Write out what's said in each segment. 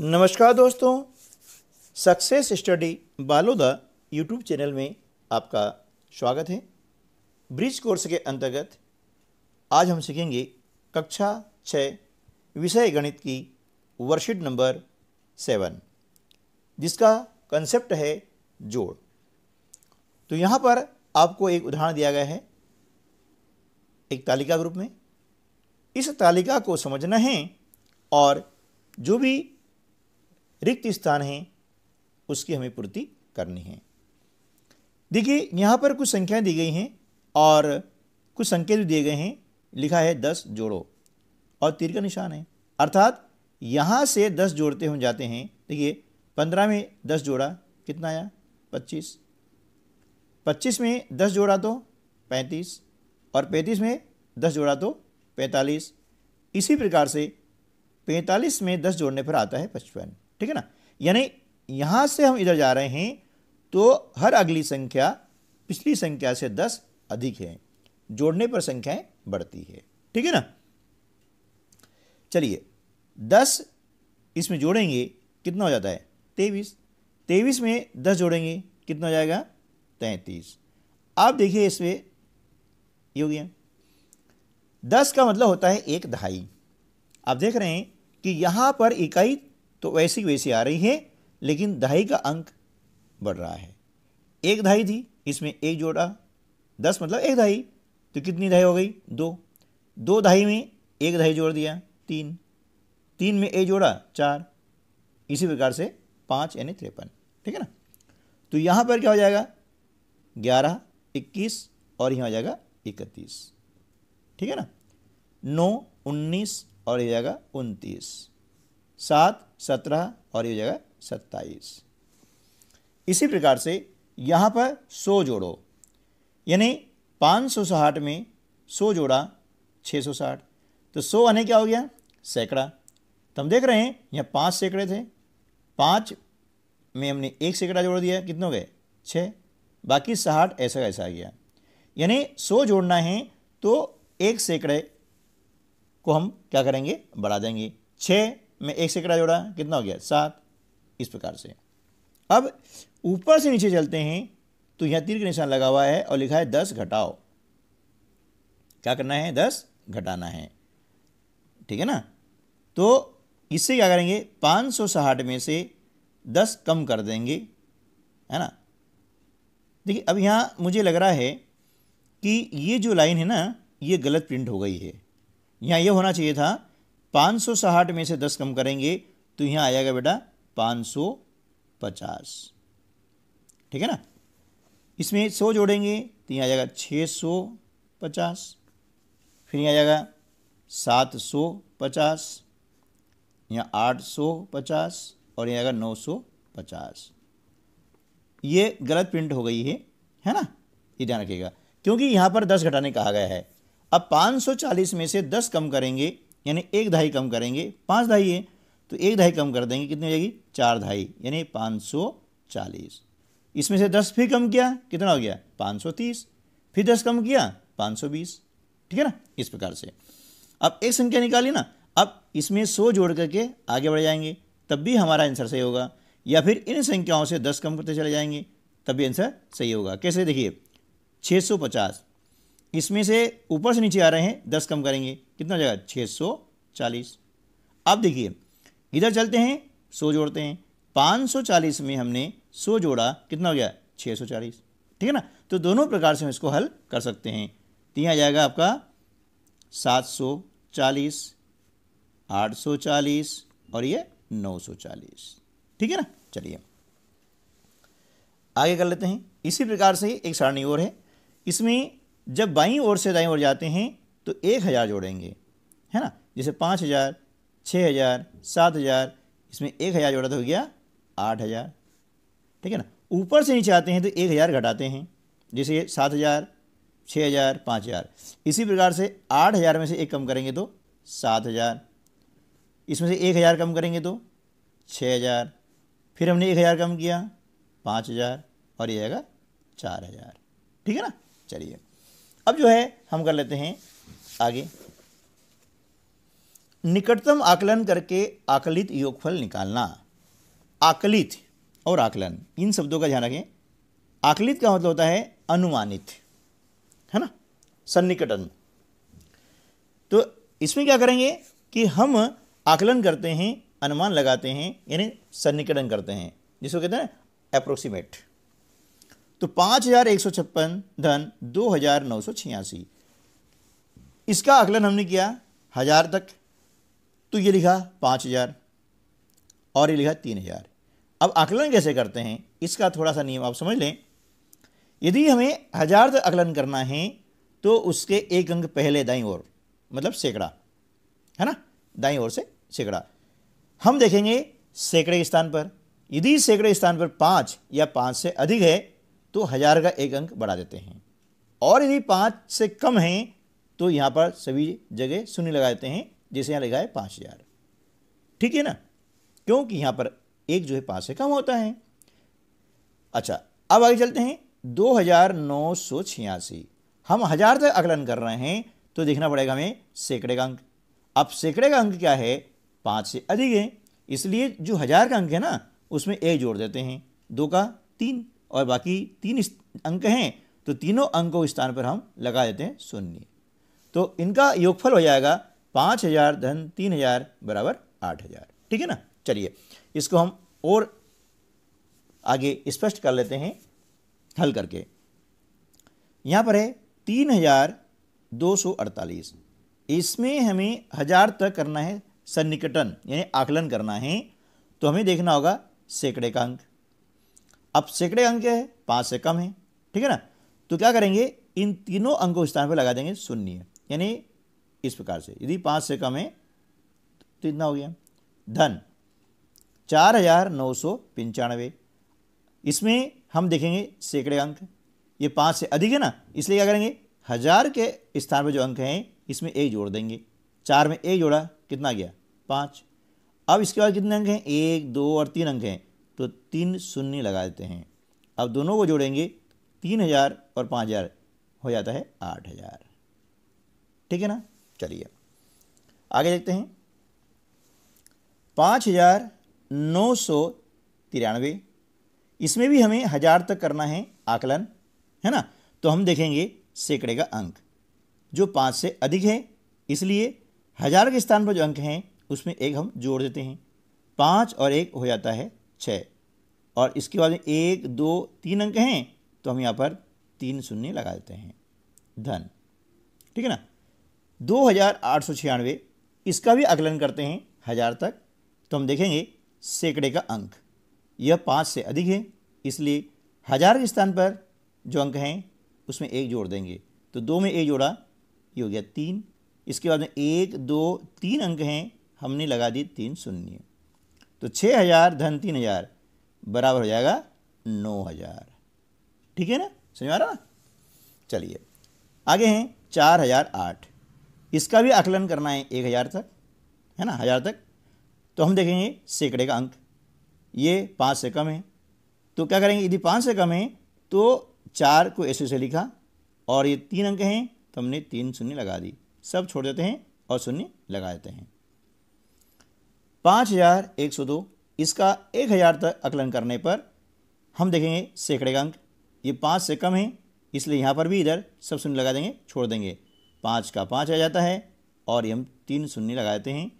नमस्कार दोस्तों, success study Baloda YouTube channel में आपका स्वागत है। ब्रिज कोर्स के अंतर्गत आज हम सीखेंगे कक्षा 6 विषय गणित की वर्कशीट नंबर 7, जिसका कंसेप्ट है जोड़। तो यहाँ पर आपको एक उदाहरण दिया गया है एक तालिका के रूप में। इस तालिका को समझना है और जो भी रिक्त स्थान है उसकी हमें पूर्ति करनी है। देखिए, यहाँ पर कुछ संख्याएं दी गई हैं और कुछ संकेत भी दिए गए हैं। लिखा है 10 जोड़ो और तीर का निशान है, अर्थात यहाँ से 10 जोड़ते हम जाते हैं। देखिए, 15 में 10 जोड़ा कितना आया 25, 25 में 10 जोड़ा तो 35 और 35 में 10 जोड़ा तो 45। इसी प्रकार से 45 में 10 जोड़ने पर आता है 55। ठीक है ना। यानी यहाँ से हम इधर जा रहे हैं तो हर अगली संख्या पिछली संख्या से 10 अधिक है, जोड़ने पर संख्याएं बढ़ती है। ठीक है ना। चलिए 10 इसमें जोड़ेंगे कितना हो जाता है 23, 23 में 10 जोड़ेंगे कितना हो जाएगा 33। आप देखिए इसमें ये हो गया। 10 का मतलब होता है एक दहाई। आप देख रहे हैं कि यहाँ पर इकाई तो वैसी वैसी आ रही है, लेकिन दहाई का अंक बढ़ रहा है। एक दहाई थी, इसमें एक जोड़ा, 10 मतलब एक दहाई, तो कितनी दहाई हो गई 2। 2 दहाई में एक दहाई जोड़ दिया 3, 3 में एक जोड़ा 4, इसी प्रकार से 5 यानी 53। ठीक है ना। तो यहाँ पर क्या हो जाएगा 11, 21 और यहाँ हो जाएगा 31। ठीक है ना। 9, 19 और ये जाएगा 29, 7, 17 और ये जाएगा 27। इसी प्रकार से यहाँ पर 100 जोड़ो, यानी 560 में 100 जोड़ा 660, तो 100 आने क्या हो गया सैकड़ा। तो हम देख रहे हैं यहाँ 5 सैकड़े थे, 5 में हमने एक सैकड़ा जोड़ दिया, कितने हो गए 6, बाकी 60 ऐसा ऐसा आ गया। यानी 100 जोड़ना है तो एक सैकड़े को हम क्या करेंगे बढ़ा देंगे। 6 में एक सैकड़ा जोड़ा कितना हो गया 7। इस प्रकार से अब ऊपर से नीचे चलते हैं तो यहाँ तीर का निशान लगा हुआ है और लिखा है 10 घटाओ। क्या करना है 10 घटाना है। ठीक है ना। तो इससे क्या करेंगे 560 में से 10 कम कर देंगे, है ना। देखिए, अब यहाँ मुझे लग रहा है कि ये जो लाइन है ना ये गलत प्रिंट हो गई है। यहाँ ये होना चाहिए था 560 में से 10 कम करेंगे तो यहाँ आ जाएगा बेटा 550। ठीक है ना। इसमें 100 जोड़ेंगे तो यहाँ आ जाएगा 650, फिर यहाँ आ जाएगा 750, यहाँ 850 और यहाँ आएगा 950। ये गलत प्रिंट हो गई है ना। ये ध्यान रखिएगा क्योंकि यहाँ पर 10 घटाने कहा गया है। अब 540 में से 10 कम करेंगे यानी एक दहाई कम करेंगे, 5 दहाई है तो एक दहाई कम कर देंगे, कितनी हो जाएगी 4 दहाई यानी 540। इसमें से 10 फिर कम किया कितना हो गया 530, फिर 10 कम किया 520। ठीक है ना। इस प्रकार से अब एक संख्या निकाली ना, अब इसमें 100 जोड़ करके आगे बढ़ जाएंगे तब भी हमारा आंसर सही होगा, या फिर इन संख्याओं से 10 कम करते चले जाएंगे तब भी आंसर सही होगा। कैसे देखिए 650, इसमें से ऊपर से नीचे आ रहे हैं 10 कम करेंगे कितना हो जाएगा 640। अब देखिए इधर चलते हैं 100 जोड़ते हैं, 540 में हमने 100 जोड़ा कितना हो गया 640। ठीक है ना। तो दोनों प्रकार से हम इसको हल कर सकते हैं। तो यहाँ आ जाएगा आपका 740, 840 और ये 940। ठीक है ना। चलिए आगे कर लेते हैं। इसी प्रकार से एक सारणी और है। इसमें जब बाईं ओर से दाईं ओर जाते हैं तो 1000 जोड़ेंगे, है ना। जैसे 5000, 6000, 7000, इसमें 1000 जोड़ा तो हो गया 8000। ठीक है ना। ऊपर से नीचे आते हैं तो 1000 घटाते हैं, जैसे ये 7000, 6000, 5000। इसी प्रकार से 8000 में से एक कम करेंगे तो 7000, इसमें से 1000 कम करेंगे तो 6000, फिर हमने 1000 कम किया 5000 और ये आएगा 4000। ठीक है ना। चलिए अब जो है हम कर लेते हैं आगे। निकटतम आकलन करके आकलित योगफल निकालना। आकलित और आकलन इन शब्दों का ध्यान रखें। आकलित का मतलब होता है अनुमानित, है ना, सन्निकटन। तो इसमें क्या करेंगे कि हम आकलन करते हैं, अनुमान लगाते हैं, यानी सन्निकटन करते हैं, जिसको कहते हैं अप्रोक्सीमेट। तो 5156 धन 2986, इसका आकलन हमने किया 1000 तक, तो ये लिखा 5000 और ये लिखा 3000। अब आकलन कैसे करते हैं इसका थोड़ा सा नियम आप समझ लें। यदि हमें 1000 तक आकलन करना है तो उसके एक अंक पहले दाईं ओर, मतलब सैकड़ा, है ना, दाईं ओर से सैकड़ा। हम देखेंगे सैकड़े के स्थान पर, यदि सैकड़े स्थान पर 5 या 5 से अधिक है तो 1000 का एक अंक बढ़ा देते हैं, और यदि 5 से कम है तो यहाँ पर सभी जगह शून्य लगा देते हैं, जैसे यहाँ लिखा है 5000। ठीक है ना, क्योंकि यहाँ पर एक जो है 5 से कम होता है। अच्छा, अब आगे चलते हैं। 2986, हम 1000 तक आकलन कर रहे हैं तो देखना पड़ेगा हमें सैकड़े का अंक। अब सैकड़े का अंक क्या है, 5 से अधिक है, इसलिए जो 1000 का अंक है ना उसमें एक जोड़ देते हैं, 2 का 3, और बाकी 3 अंक हैं तो तीनों अंकों के स्थान पर हम लगा देते हैं शून्य। तो इनका योगफल हो जाएगा 5000 धन 3000 बराबर 8000। ठीक है ना। चलिए इसको हम और आगे स्पष्ट कर लेते हैं हल करके। यहाँ पर है 3248, इसमें हमें 1000 तक करना है सन्निकटन, यानी आकलन करना है, तो हमें देखना होगा सैकड़े का अंक। अब सैकड़े अंक है 5 से कम है, ठीक है ना, तो क्या करेंगे, इन तीनों अंकों स्थान पर लगा देंगे शून्य, यानी इस प्रकार से। यदि 5 से कम है तो इतना हो गया धन 4995, इसमें हम देखेंगे सैकड़े अंक, ये 5 से अधिक है ना, इसलिए क्या करेंगे 1000 के स्थान पर जो अंक हैं इसमें एक जोड़ देंगे। 4 में एक जोड़ा कितना गया 5। अब इसके बाद कितने अंक हैं, 1 2 और 3 अंक हैं, तो 3 शून्य लगा देते हैं। अब दोनों को जोड़ेंगे 3000 और 5000 हो जाता है 8000। ठीक है ना। चलिए आगे देखते हैं। 5993, इसमें भी हमें 1000 तक करना है आकलन, है ना, तो हम देखेंगे सैकड़े का अंक जो 5 से अधिक है, इसलिए 1000 के स्थान पर जो अंक हैं उसमें एक हम जोड़ देते हैं। 5 और 1 हो जाता है 6, और इसके बाद 1 2 3 अंक हैं तो हम यहाँ पर 3 शून्य लगा देते हैं धन। ठीक है ना। 2896, इसका भी आकलन करते हैं 1000 तक, तो हम देखेंगे सैकड़े का अंक, यह 5 से अधिक है, इसलिए 1000 के स्थान पर जो अंक हैं उसमें एक जोड़ देंगे, तो 2 में एक जोड़ा, ये हो गया 3। इसके बाद में 1 2 3 अंक हैं, हमने लगा दी 3 शून्य, तो 6000 धन 3000 बराबर हो जाएगा 9000। ठीक है ना, समझ में आ रहा ना। चलिए आगे हैं 4008, इसका भी आकलन करना है 1000 तक, है ना, 1000 तक, तो हम देखेंगे सैकड़े का अंक, ये 5 से कम है, तो क्या करेंगे, यदि 5 से कम है तो 4 को ऐसे से लिखा, और ये 3 अंक हैं तो हमने 3 शून्य लगा दी, सब छोड़ देते हैं और शून्य लगा देते हैं। 5102, इसका 1000 तक आकलन करने पर हम देखेंगे सैकड़े का अंक, ये 5 से कम है, इसलिए यहाँ पर भी इधर सब शून्य लगा देंगे, छोड़ देंगे, 5 का 5 आ जाता है, और ये हम 3 शून्य लगा देते हैं,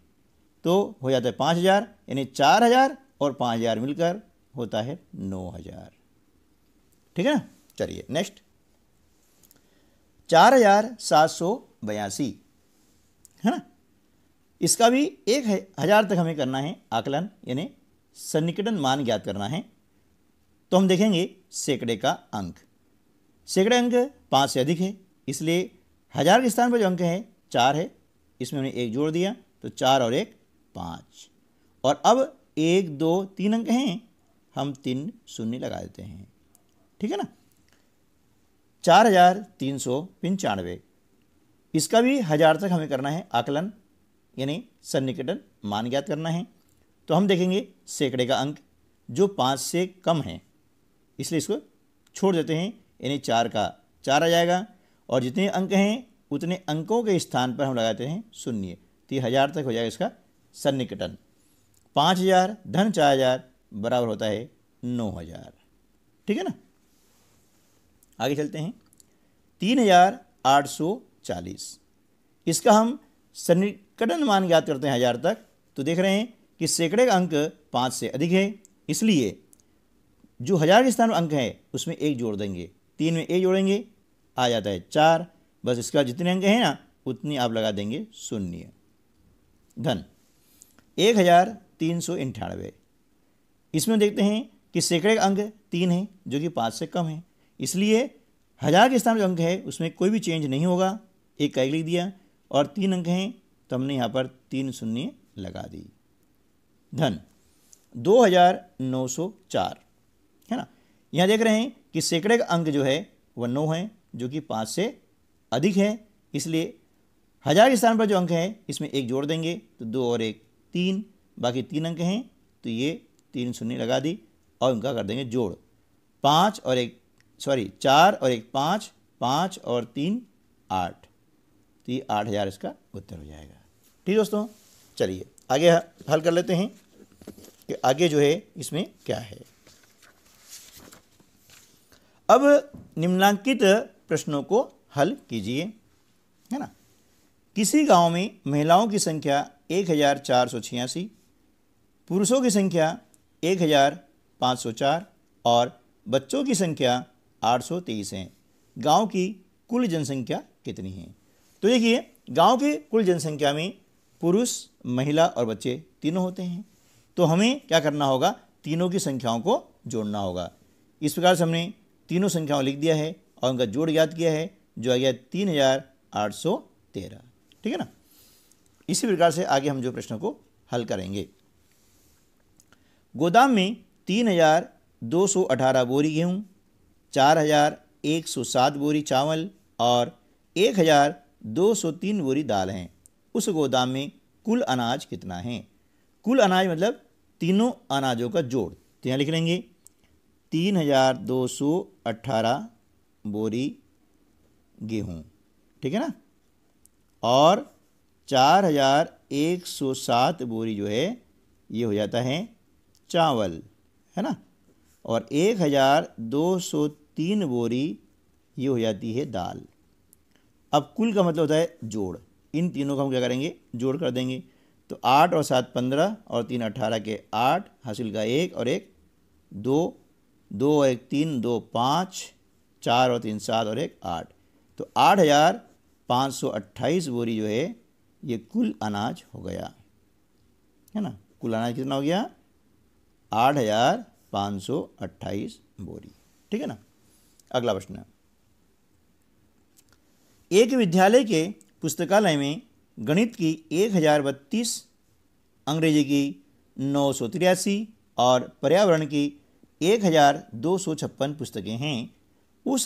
तो हो जाता है 5000, यानी 4000 और 5000 मिलकर होता है 9000। ठीक है ना। चलिए नेक्स्ट 4782, है ना, इसका भी 1000 तक हमें करना है आकलन, यानी सन्निकटन मान ज्ञात करना है, तो हम देखेंगे सैकड़े का अंक। सैकड़े अंक 5 से अधिक है, इसलिए 1000 के स्थान पर जो अंक है 4 है, इसमें हमने एक जोड़ दिया, तो 4 और 1 5, और अब 1 2 3 अंक हैं, हम 3 शून्य लगा देते हैं। ठीक है ना। 4395, इसका भी 1000 तक हमें करना है आकलन, यानी सन्निकटन मान ज्ञात करना है, तो हम देखेंगे सैकड़े का अंक जो 5 से कम है, इसलिए इसको छोड़ देते हैं, यानी 4 का 4 आ जाएगा, और जितने अंक हैं उतने अंकों के स्थान पर हम लगाते हैं शून्य, तो ये 1000 तक हो जाएगा इसका सन्निकटन। 5000 धन 4000 बराबर होता है 9000। ठीक है ना। आगे चलते हैं। 3840, इसका हम सन्निकटन मान ज्ञात करते हैं 1000 तक। तो देख रहे हैं कि सैकड़े का अंक 5 से अधिक है, इसलिए जो 1000 के स्थान पर अंक है उसमें 1 जोड़ देंगे। 3 में 1 जोड़ेंगे, आ जाता है 4। बस इसका जितने अंक हैं ना उतनी आप लगा देंगे शून्य। धन 1398, इसमें देखते हैं कि सैकड़े का अंक 3 है जो कि 5 से कम है, इसलिए 1000 के स्थान जो अंक है उसमें कोई भी चेंज नहीं होगा। 1 का 1 लिख दिया और 3 अंक हैं तो हमने यहाँ पर 3 शून्य लगा दी। धन 2904 है ना। यहाँ देख रहे हैं कि सैकड़े का अंक जो है वह 9 है जो कि 5 से अधिक है, इसलिए 1000 के स्थान पर जो अंक है इसमें 1 जोड़ देंगे तो 2 और 1 3, बाकी 3 अंक हैं तो ये 3 शून्य लगा दी और उनका कर देंगे जोड़। 4 और 1 5, 5 और 3 8, तो ये 8000 इसका उत्तर हो जाएगा। ठीक दोस्तों, चलिए आगे हल कर लेते हैं कि आगे जो है इसमें क्या है। अब निम्नलिखित प्रश्नों को हल कीजिए, है ना। किसी गांव में महिलाओं की संख्या 1486, पुरुषों की संख्या 1504 और बच्चों की संख्या 823 है। गांव की कुल जनसंख्या कितनी है? तो देखिए, गांव की कुल जनसंख्या में पुरुष, महिला और बच्चे तीनों होते हैं। तो हमें क्या करना होगा, तीनों की संख्याओं को जोड़ना होगा। इस प्रकार से हमने तीनों संख्याओं लिख दिया है और उनका जोड़ याद किया है जो आ गया 3813। ठीक है ना। इसी प्रकार से आगे हम जो प्रश्न को हल करेंगे। गोदाम में 3218 बोरी गेहूँ, 4107 बोरी चावल और 1203 बोरी दाल हैं। उस गोदाम में कुल अनाज कितना है? कुल अनाज मतलब तीनों अनाजों का जोड़। तो यहाँ लिख लेंगे 3218 बोरी गेहूँ, ठीक है ना, और 4107 बोरी जो है ये हो जाता है चावल, है ना, और 1203 बोरी ये हो जाती है दाल। अब कुल का मतलब होता है जोड़। इन तीनों का हम क्या करेंगे, जोड़ कर देंगे। तो 8 और 7 15 और 3 18 के 8, हासिल का 1 और 1 2, 2 और 1 3, 2 5, 4 और 3 7 और 1 8। तो 8528 बोरी जो है ये कुल अनाज हो गया, है ना। कुल अनाज कितना हो गया? 8528 बोरी। ठीक है ना। अगला प्रश्न, एक विद्यालय के पुस्तकालय में गणित की 1032, अंग्रेजी की 983 और पर्यावरण की 1256 पुस्तकें हैं। उस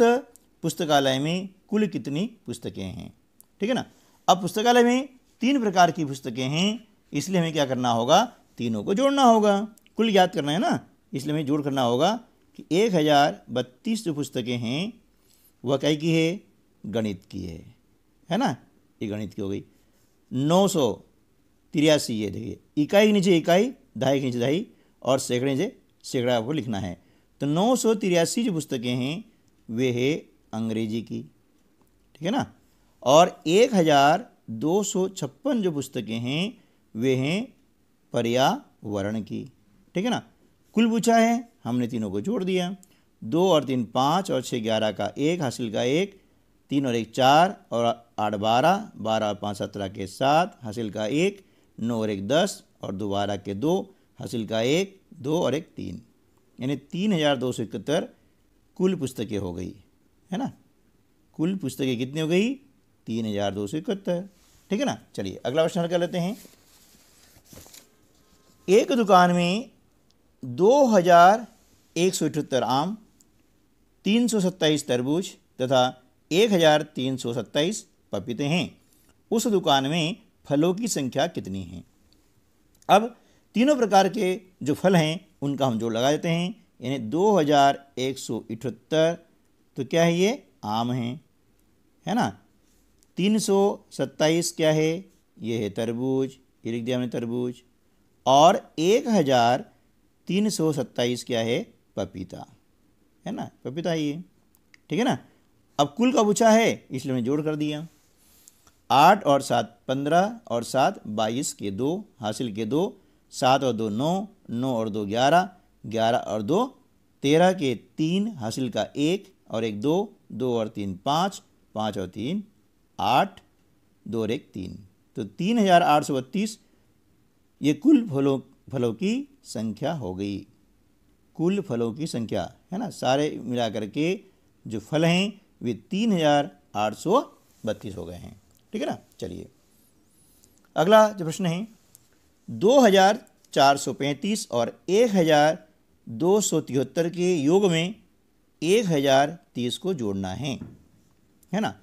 पुस्तकालय में कुल कितनी पुस्तकें हैं? ठीक है ना। अब पुस्तकालय में 3 प्रकार की पुस्तकें हैं, इसलिए हमें क्या करना होगा, तीनों को जोड़ना होगा। कुल याद करना है ना, इसलिए हमें जोड़ करना होगा कि 1032 जो पुस्तकें हैं वह क्या की है, गणित की है ना। ये गणित की हो गई। 983 ये देखिए, इकाई के नीचे इकाई, दहाई के नीचे दहाई और सैकड़े नीचे सैकड़ा आपको लिखना है। तो 983 जो पुस्तकें हैं वे है अंग्रेजी की, ठीक है ना, और 1256 जो पुस्तकें हैं वे हैं पर्यावरण की, ठीक है ना। कुल पूछा है, हमने तीनों को जोड़ दिया। 2 और 3 5 और 6 11 का 1, हासिल का 1, 3 और 1 4 और 8 12, 12 और 5 17 के 7, हासिल का 1, 9 और 1 10 और 2 12 के 2, हासिल का 1 2 और 1 3, यानी 3271 कुल पुस्तकें हो गई, है ना। कुल पुस्तकें कितनी हो गई? 3271। ठीक है ना। चलिए अगला प्रश्न हल कर लेते हैं। एक दुकान में 2178 आम, 327 तरबूज तथा 1327 पपीते हैं। उस दुकान में फलों की संख्या कितनी है? अब तीनों प्रकार के जो फल हैं उनका हम जोड़ लगा देते हैं, यानी 2178 तो क्या है, ये आम हैं, है ना। 327 क्या है, ये है तरबूज, ये लिख दिया हमने तरबूज, और 1327 क्या है, पपीता, है ना, पपीता है ये, ठीक है ना। अब कुल का पूछा है इसलिए मैंने जोड़ कर दिया। 8 और 7 15 और 7 22 के 2 हासिल के 2, 7 और 2 9, 9 और 2 11, 11 और 2 13 के 3 हासिल का 1 और 1 2, 2 और 3 5, 5 और 3 8, 2 और 1 3, तो 3832 ये कुल फलों की संख्या हो गई। कुल फलों की संख्या, है ना, सारे मिला करके जो फल हैं वे 3832 हो गए हैं, ठीक है ना। चलिए अगला जो प्रश्न है, 2435 और 1273 के योग में 1030 को जोड़ना है ना।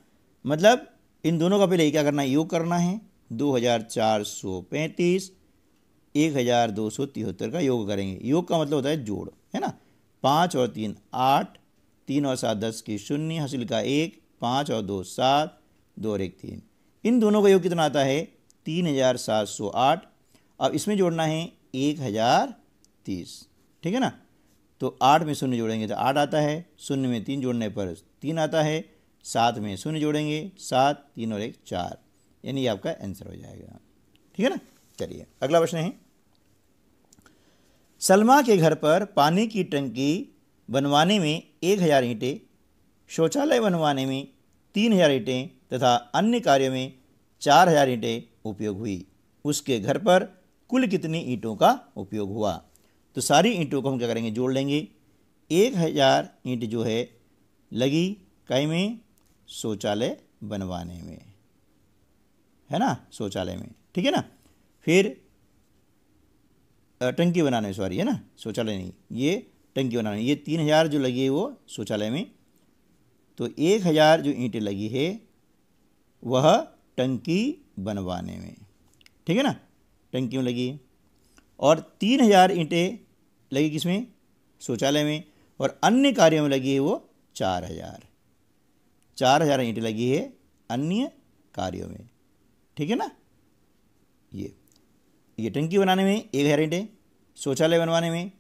मतलब इन दोनों का पहले क्या करना है, योग करना है। 2435 1273 का योग करेंगे। योग का मतलब होता है जोड़, है ना। 5 और 3 8, 3 और 7 10 की 0 हासिल का 1, 5 और 2 7, 2 और 1 3, इन दोनों का योग कितना आता है, 3708। अब इसमें जोड़ना है 1030, ठीक है ना। तो 8 में 0 जोड़ेंगे तो 8 आता है, 0 में 3 जोड़ने पर 3 आता है, 7 में 0 जोड़ेंगे 7, 3 और 1 4, यानी आपका आंसर हो जाएगा, ठीक है ना। चलिए अगला प्रश्न है, सलमा के घर पर पानी की टंकी बनवाने में 1000 ईंटें, शौचालय बनवाने में 3000 ईंटें तथा अन्य कार्यों में 4000 ईंटें उपयोग हुई। उसके घर पर कुल कितनी ईंटों का उपयोग हुआ। तो सारी ईंटों को हम क्या करेंगे, जोड़ लेंगे। 1000 ईंट जो है लगी कई में, शौचालय बनवाने में, है ना, शौचालय में, ठीक है ना। फिर टंकी बनाने में, सॉरी, है ना, शौचालय नहीं, ये टंकी बनाने, ये 3000 जो लगी है वो शौचालय में। तो 1000 जो ईंटें लगी है वह टंकी बनवाने में, ठीक है ना, टंकी में लगी है। और 3000 ईंटें लगी किसमें, शौचालय में, और अन्य कार्यों में लगी है वो 4000 ईंटें लगी है अन्य कार्यों में, ठीक है ना। ये टंकी बनाने में 1000 ईंटें, शौचालय बनवाने में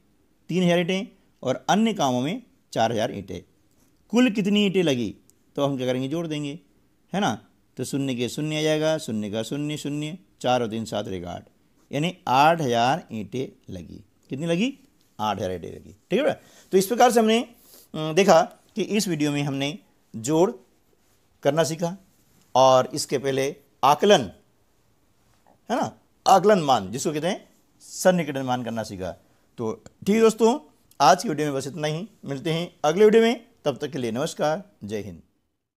3000 ईंटें और अन्य कामों में 4000 ईंटें। कुल कितनी ईंटें लगी, तो हम क्या करेंगे, जोड़ देंगे, है ना। तो 0 के 0 आ जाएगा, 0 का 0 0, 4 और 3 7 और 1 8, यानी 8000 ईंटें लगी। कितनी लगी, 8000 ईंटें लगी, ठीक है। तो इस प्रकार से हमने देखा कि इस वीडियो में हमने जोड़ करना सीखा और इसके पहले आकलन, है ना, आकलन मान जिसको कहते हैं सन्निकटन मान करना सीखा। तो ठीक है दोस्तों, आज की वीडियो में बस इतना ही, मिलते हैं अगले वीडियो में, तब तक के लिए नमस्कार, जय हिंद।